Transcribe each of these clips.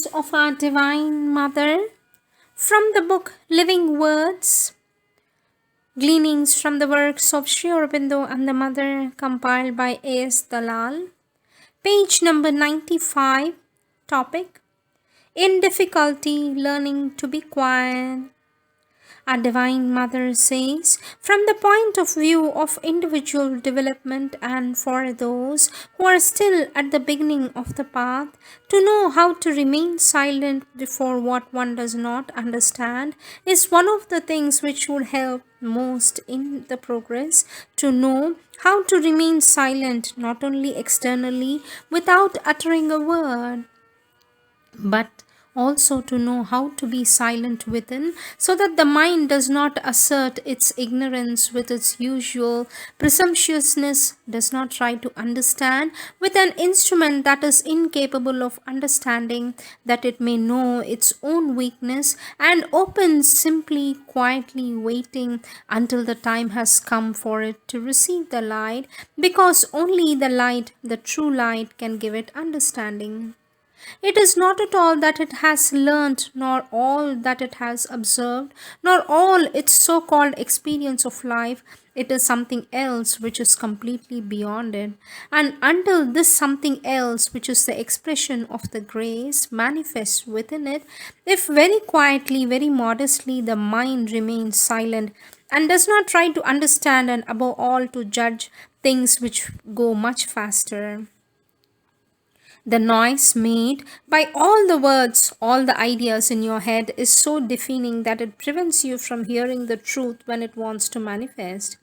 of our Divine Mother from the book Living Words, gleanings from the works of Sri Aurobindo and the Mother, compiled by A.S. Dalal. Page number 95, topic In Difficulty, Learning to be Quiet. Our Divine Mother says, from the point of view of individual development and for those who are still at the beginning of the path, to know how to remain silent before what one does not understand is one of the things which would help most in the progress. To know how to remain silent not only externally without uttering a word, but also to know how to be silent within, so that the mind does not assert its ignorance with its usual presumptuousness, does not try to understand with an instrument that is incapable of understanding, that it may know its own weakness, and opens simply, quietly waiting until the time has come for it to receive the light, because only the light, the true light, can give it understanding. It is not at all that it has learnt, nor all that it has observed, nor all its so called experience of life. It is something else which is completely beyond it. And until this something else, which is the expression of the grace, manifests within it, if very quietly, very modestly, the mind remains silent and does not try to understand and above all to judge things which go much faster. The noise made by all the words, all the ideas in your head is so deafening that it prevents you from hearing the truth when it wants to manifest.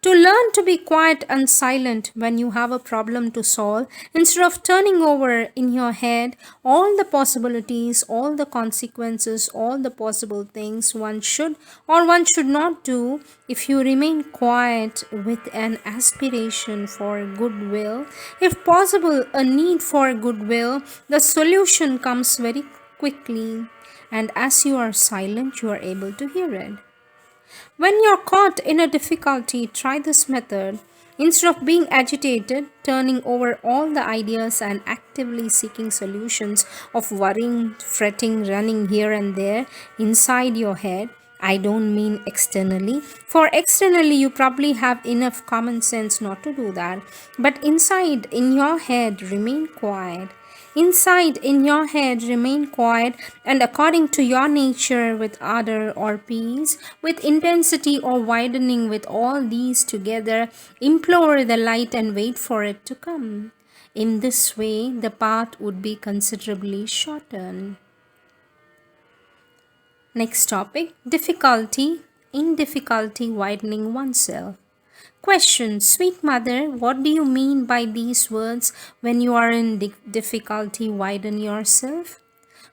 To learn to be quiet and silent when you have a problem to solve, instead of turning over in your head all the possibilities, all the consequences, all the possible things one should or one should not do, if you remain quiet with an aspiration for goodwill, if possible, a need for goodwill, the solution comes very quickly, and as you are silent, you are able to hear it. When you're caught in a difficulty, try this method. Instead of being agitated, turning over all the ideas and actively seeking solutions of worrying, fretting, running here and there inside your head, I don't mean externally. For externally, you probably have enough common sense not to do that. But inside, in your head, remain quiet. Inside in your head, remain quiet and according to your nature, with ardor or peace, with intensity or widening, with all these together, implore the light and wait for it to come. In this way, the path would be considerably shortened. Next topic, difficulty. In difficulty, widening oneself. Question, sweet mother, what do you mean by these words when you are in difficulty, widen yourself?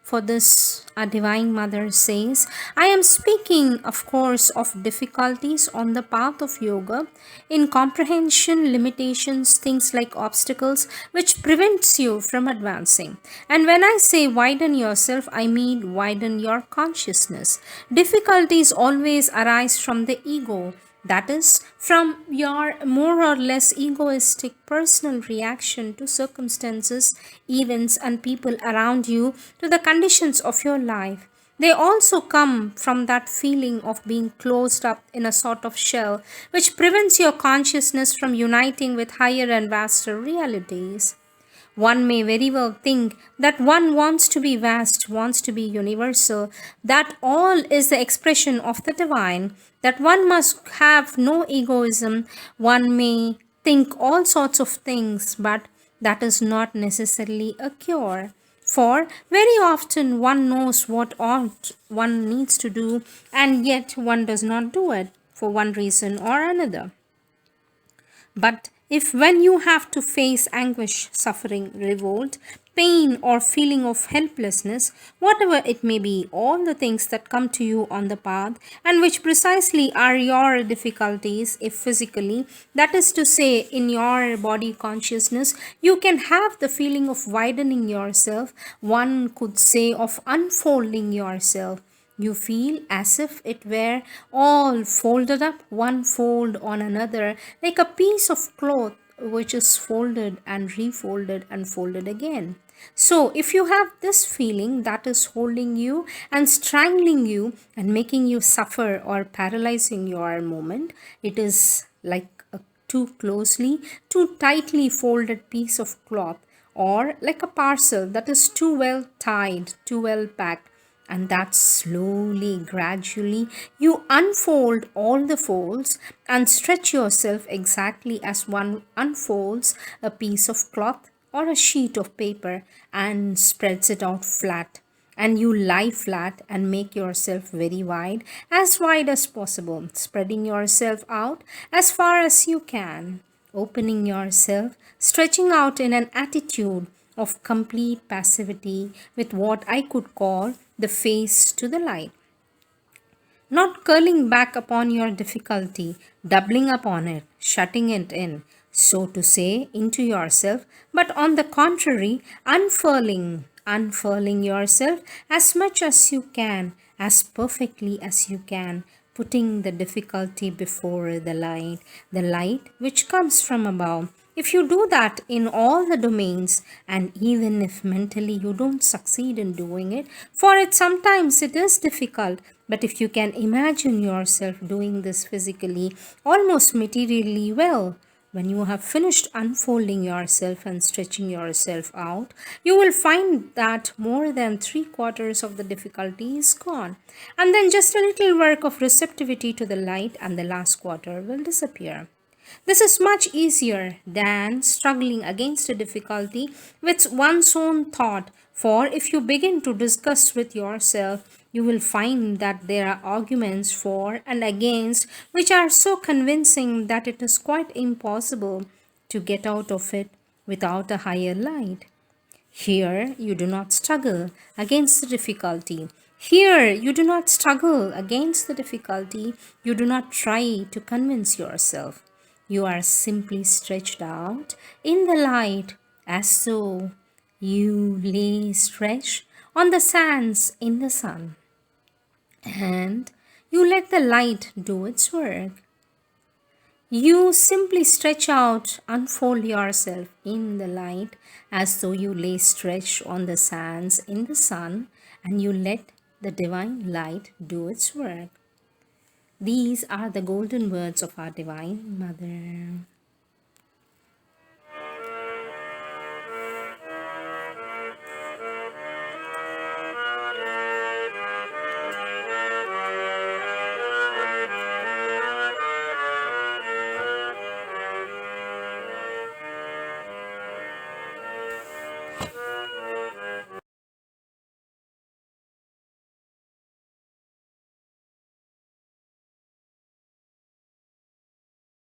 For this, our Divine Mother says, I am speaking, of course, of difficulties on the path of yoga, in comprehension, limitations, things like obstacles, which prevents you from advancing. And when I say widen yourself, I mean widen your consciousness. Difficulties always arise from the ego. That is, from your more or less egoistic personal reaction to circumstances, events, and people around you, to the conditions of your life. They also come from that feeling of being closed up in a sort of shell, which prevents your consciousness from uniting with higher and vaster realities. One may very well think that one wants to be vast, wants to be universal, that all is the expression of the divine, that one must have no egoism. One may think all sorts of things, but that is not necessarily a cure. For very often one knows what ought one needs to do, and yet one does not do it for one reason or another. But if when you have to face anguish, suffering, revolt, pain, or feeling of helplessness, whatever it may be, all the things that come to you on the path, and which precisely are your difficulties, if physically, that is to say, in your body consciousness, you can have the feeling of widening yourself, one could say of unfolding yourself. You feel as if it were all folded up, one fold on another, like a piece of cloth which is folded and refolded and folded again. So, if you have this feeling that is holding you and strangling you and making you suffer or paralyzing your moment, it is like a too closely, too tightly folded piece of cloth, or like a parcel that is too well tied, too well packed, and that slowly, gradually, you unfold all the folds and stretch yourself exactly as one unfolds a piece of cloth or a sheet of paper and spreads it out flat. And you lie flat and make yourself very wide, as wide as possible, spreading yourself out as far as you can, opening yourself, stretching out in an attitude of complete passivity with what I could call the face to the light, not curling back upon your difficulty, doubling upon it, shutting it in, so to say, into yourself, but on the contrary, unfurling yourself as much as you can, as perfectly as you can, putting the difficulty before the light which comes from above. If you do that in all the domains, and even if mentally you don't succeed in doing it, for it sometimes it is difficult, but if you can imagine yourself doing this physically, almost materially well, when you have finished unfolding yourself and stretching yourself out, you will find that more than three quarters of the difficulty is gone. And then just a little work of receptivity to the light, and the last quarter will disappear. This is much easier than struggling against a difficulty with one's own thought, for if you begin to discuss with yourself, you will find that there are arguments for and against which are so convincing that it is quite impossible to get out of it without a higher light. Here you do not struggle against the difficulty. Here you do not struggle against the difficulty. You do not try to convince yourself. You are simply stretched out in the light as though you lay stretched on the sands in the sun. And you let the light do its work. You simply stretch out, unfold yourself in the light as though you lay stretched on the sands in the sun, and you let the divine light do its work. These are the golden words of our Divine Mother.